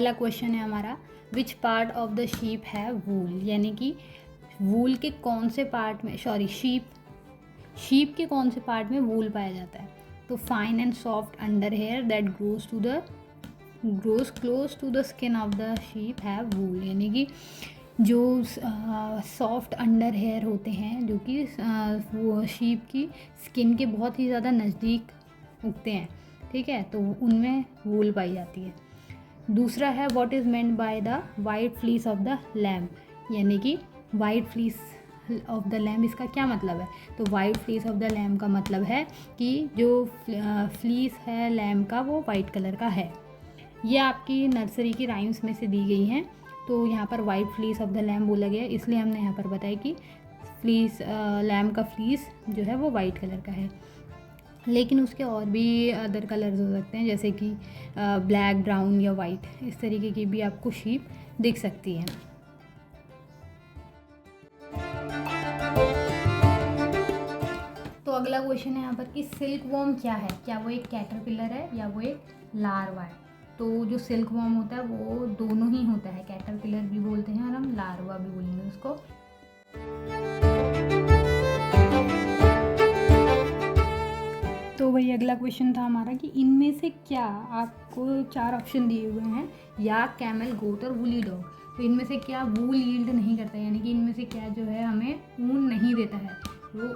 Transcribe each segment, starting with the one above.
अगला क्वेश्चन है हमारा, which part of the sheep है वूल, यानी कि वूल के कौन से पार्ट में, शीप के कौन से पार्ट में वूल पाया जाता है। तो fine and soft under hair that grows close to the skin of the sheep है वूल, यानी कि जो सॉफ्ट अंडर हेयर होते हैं जो कि वो शीप की स्किन के बहुत ही ज़्यादा नज़दीक उगते हैं, ठीक है, तो उनमें वूल पाई जाती है। दूसरा है what is meant by the white fleece of the lamb, यानी कि white fleece of the lamb इसका क्या मतलब है। तो white fleece of the lamb का मतलब है कि जो फ्लीस है लैम्ब का वो वाइट कलर का है। ये आपकी नर्सरी की राइम्स में से दी गई हैं। तो यहाँ पर white fleece of the lamb बोला गया, इसलिए हमने यहाँ पर बताया कि लैम्ब का फ्लीस जो है वो वाइट कलर का है। लेकिन उसके और भी अदर कलर्स हो सकते हैं, जैसे कि ब्लैक, ब्राउन या वाइट, इस तरीके की भी आपको शीप दिख सकती है। तो अगला क्वेश्चन है यहाँ पर कि सिल्क वॉर्म क्या है, क्या वो एक कैटरपिलर है या वो एक लार्वा है। तो जो सिल्क वॉर्म होता है वो दोनों ही होता है, कैटरपिलर भी बोलते हैं और हम लार्वा भी बोलेंगे उसको। तो वही अगला क्वेश्चन था हमारा कि इनमें से क्या, आपको 4 ऑप्शन दिए हुए हैं, याक, कैमल, गोट और वूली डॉग। तो इनमें से क्या वूल यील्ड नहीं करता, यानी कि इनमें से क्या जो है हमें ऊन नहीं देता है। तो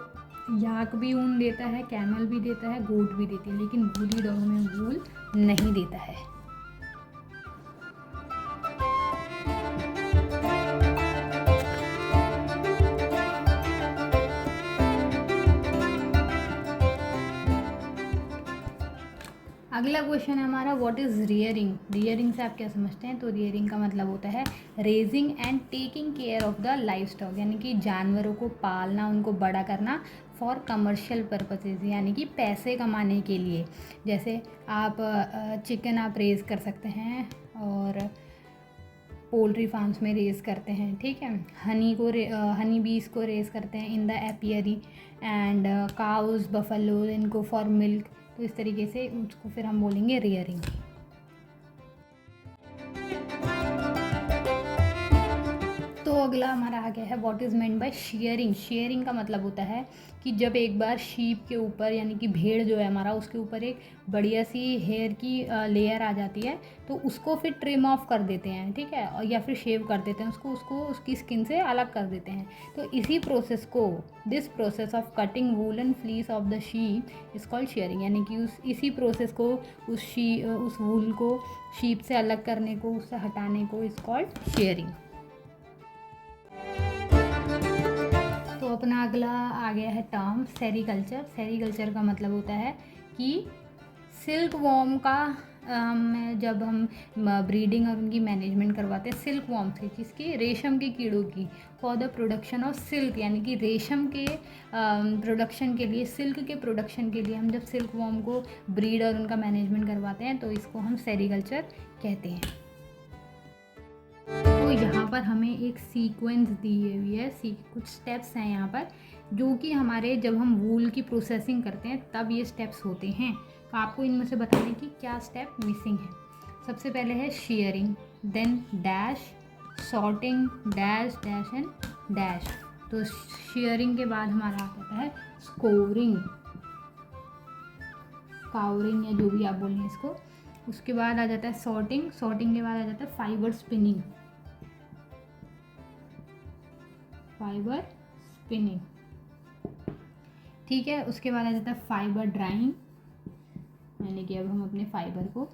याक भी ऊन देता है, कैमल भी देता है, गोट भी देती है, लेकिन वूली डॉग हमें वूल नहीं देता है। अगला क्वेश्चन है हमारा व्हाट इज़ रियरिंग। रियरिंग से आप क्या समझते हैं। तो रियरिंग का मतलब होता है raising and taking care of the life stock, यानी कि जानवरों को पालना, उनको बड़ा करना फॉर कमर्शियल पर्पसेज, यानी कि पैसे कमाने के लिए। जैसे आप चिकन आप रेज़ कर सकते हैं और पोल्ट्री फार्म्स में रेज़ करते हैं, ठीक है। हनी बीज को रेज़ करते हैं in the apiary, and cows, buffalo, इनको फॉर मिल्क। तो इस तरीके से उसको फिर हम बोलेंगे रियरिंग। तो अगला हमारा आ गया है what is meant by sharing. Sharing का मतलब होता है कि जब एक बार शीप के ऊपर, यानी कि भेड़ जो है हमारा, उसके ऊपर एक बढ़िया सी हेयर की लेयर आ जाती है, तो उसको फिर ट्रिम ऑफ कर देते हैं, ठीक है, और या फिर शेव कर देते हैं उसको उसकी स्किन से अलग कर देते हैं। तो इसी प्रोसेस को, this process of cutting woollen fleece of the sheep is called sharing, यानी कि इसी प्रोसेस को, उस वूल को शीप से अलग करने को, उससे हटाने को इज कॉल्ड शेयरिंग। तो अपना अगला आ गया है टर्म सेरीकल्चर। सेरीकल्चर का मतलब होता है कि सिल्क वॉर्म का जब हम ब्रीडिंग और उनकी मैनेजमेंट करवाते हैं सिल्क वॉर्म से, किसकी, रेशम के कीड़ों की, for the production of silk, यानी कि रेशम के प्रोडक्शन के लिए, सिल्क के प्रोडक्शन के लिए हम जब सिल्क वॉर्म को ब्रीड और उनका मैनेजमेंट करवाते हैं तो इसको हम सेरीकल्चर कहते हैं। तो यहाँ पर हमें एक सीक्वेंस दी हुई है, कुछ स्टेप्स हैं यहाँ पर, जो कि हमारे जब हम वूल की प्रोसेसिंग करते हैं तब ये स्टेप्स होते हैं। तो आपको इनमें से बताने की क्या स्टेप मिसिंग है। सबसे पहले है shearing, then dash, sorting, dash dash and dash. तो शेयरिंग के बाद हमारा आता है स्कोरिंग, काउरिंग या जो भी आप बोलें इसको। उसके बाद आ जाता है सॉर्टिंग, सॉर्टिंग के बाद आ जाता है फाइबर स्पिनिंग, ठीक है। उसके बाद आ जाता है फाइबर ड्राइंग, यानी कि अब हम अपने फाइबर को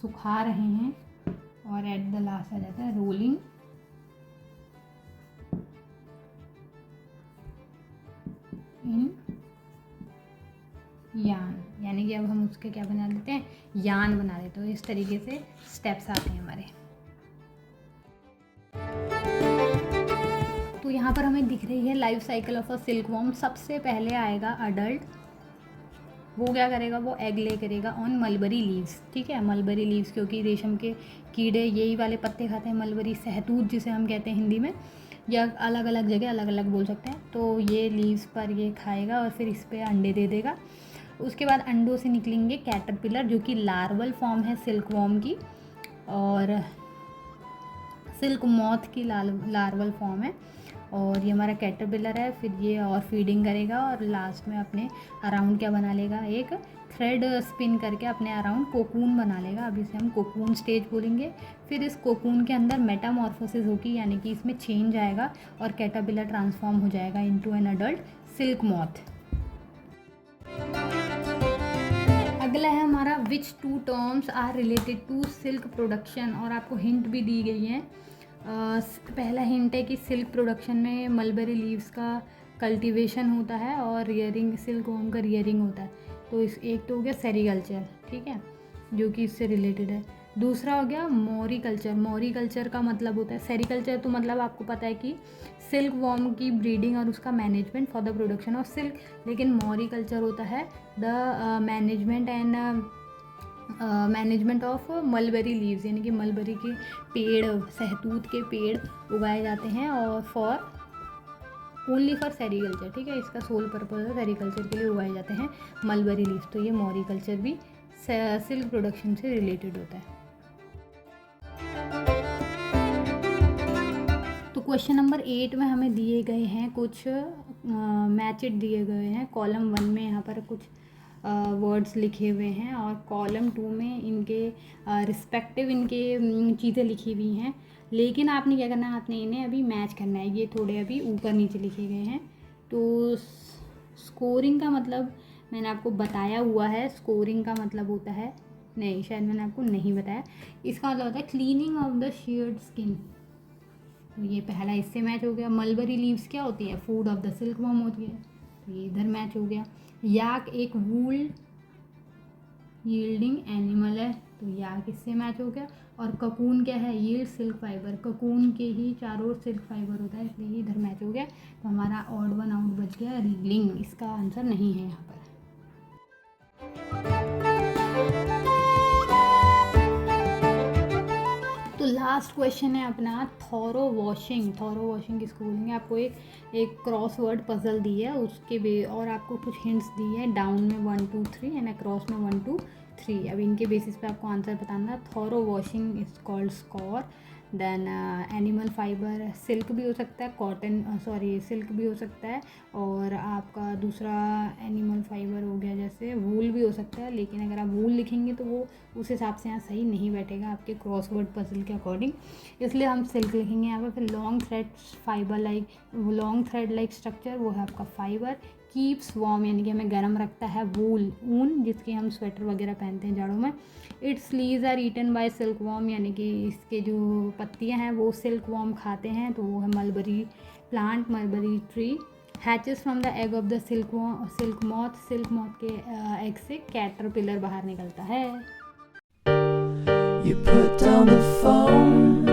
सुखा रहे हैं। और एट द लास्ट आ जाता है रोलिंग, इन यान, यानी कि अब हम उसके क्या बना देते हैं, यान बना देते हैं। तो इस तरीके से स्टेप्स आते हैं हमारे। तो यहाँ पर हमें दिख रही है life cycle of a silk worm. सबसे पहले आएगा अडल्ट, वो क्या करेगा, वो एग ले करेगा ऑन मलबरी लीव्स, ठीक है। मलबरी लीव्स, क्योंकि रेशम के कीड़े यही वाले पत्ते खाते हैं, मलबरी, सहतूत जिसे हम कहते हैं हिंदी में, या अलग अलग जगह अलग अलग बोल सकते हैं। तो ये लीव्स पर ये खाएगा और फिर इस पर अंडे दे देगा। उसके बाद अंडों से निकलेंगे कैटरपिलर, जो कि लार्वल फॉर्म है सिल्क वॉर्म की, और सिल्क मॉथ की लार्वल फॉर्म है। और ये हमारा कैटरपिलर है। फिर ये और फीडिंग करेगा और लास्ट में अपने अराउंड क्या बना लेगा, एक थ्रेड स्पिन करके अपने अराउंड कोकून बना लेगा। अभी इसे हम कोकून स्टेज बोलेंगे। फिर इस कोकून के अंदर मेटामॉर्फोसिस होगी, यानी कि इसमें चेंज आएगा और कैटरपिलर ट्रांसफॉर्म हो जाएगा into an adult silk moth. अगला है हमारा which two terms are related to silk production, और आपको हिंट भी दी गई है। पहला हिंट है कि सिल्क प्रोडक्शन में मलबेरी लीव्स का कल्टीवेशन होता है और रियरिंग, सिल्क वॉर्म का रियरिंग होता है। तो इस एक तो हो गया सेरीकल्चर, ठीक है, जो कि इससे रिलेटेड है। दूसरा हो गया मोरी कल्चर। मोरी कल्चर का मतलब होता है, सेरीकल्चर तो मतलब आपको पता है कि सिल्क वॉर्म की ब्रीडिंग और उसका management for the production of silk, लेकिन मोरी कल्चर होता है the management of mulberry leaves, यानी कि मलबेरी के पेड़, सहतूत के पेड़ उगाए जाते हैं और ओनली फॉर सेरीकल्चर, ठीक है, इसका सोल पर्पज है सेरीकल्चर के लिए उगाए जाते हैं मलबेरी लीव्स। तो ये मोरी कल्चर भी सिल्क प्रोडक्शन से रिलेटेड होता है। तो क्वेश्चन नंबर 8 में हमें दिए गए हैं कुछ मैचेड दिए गए हैं। कॉलम 1 में यहाँ पर कुछ वर्ड्स लिखे हुए हैं और कॉलम 2 में इनके रिस्पेक्टिव इनके चीज़ें लिखी हुई हैं, लेकिन आपने क्या करना है, आपने इन्हें अभी मैच करना है। ये थोड़े अभी ऊपर नीचे लिखे गए हैं। तो स्कोरिंग का मतलब मैंने आपको बताया हुआ है, स्कोरिंग का मतलब होता है, नहीं शायद मैंने आपको नहीं बताया, इसका मतलब होता है cleaning of the shared skin. तो ये पहला इससे मैच हो गया। मलबेरी लीव्स क्या होती है, food of the silk worm होती है, तो ये इधर मैच हो गया। याक एक वूल यील्डिंग एनिमल है, तो याक इससे मैच हो गया। और ककून क्या है, यील्ड सिल्क फाइबर, ककून के ही चारों ओर सिल्क फाइबर होता है, इसलिए इधर मैच हो गया। तो हमारा ऑड वन आउट बच गया, रीलिंग इसका आंसर नहीं है यहाँ पर। तो लास्ट क्वेश्चन है अपना थॉरो वॉशिंग। थॉरो वॉशिंग किसको बोलेंगे, आपको एक क्रॉसवर्ड पजल दी है उसके और आपको कुछ हिंट्स दी है, डाउन में 1 2 3 एंड अक्रॉस में 1 2 3। अब इनके बेसिस पे आपको आंसर बताना। Thorough washing is called scour. Then animal fibre, silk भी हो सकता है, कॉटन सिल्क भी हो सकता है, और आपका दूसरा एनिमल फाइबर हो गया जैसे वूल भी हो सकता है, लेकिन अगर आप वूल लिखेंगे तो वो उस हिसाब से यहाँ सही नहीं बैठेगा आपके क्रॉसवर्ड पजल के अकॉर्डिंग, इसलिए हम सिल्क लिखेंगे यहाँ पर। फिर लॉन्ग थ्रेड लाइक स्ट्रक्चर, वो है आपका फाइबर। कीप्स वार्म, यानी कि हमें गर्म रखता है, वूल ऊन, जिसकी हम स्वेटर वगैरह पहनते हैं जाड़ों में। Its leaves are eaten by silkworm, यानी कि इसके जो पत्तियां हैं वो सिल्क वॉर्म खाते हैं, तो वो है mulberry plant, mulberry tree. Hatches from the egg of the silk moth के एग से कैटरपिलर बाहर निकलता है। You put down the phone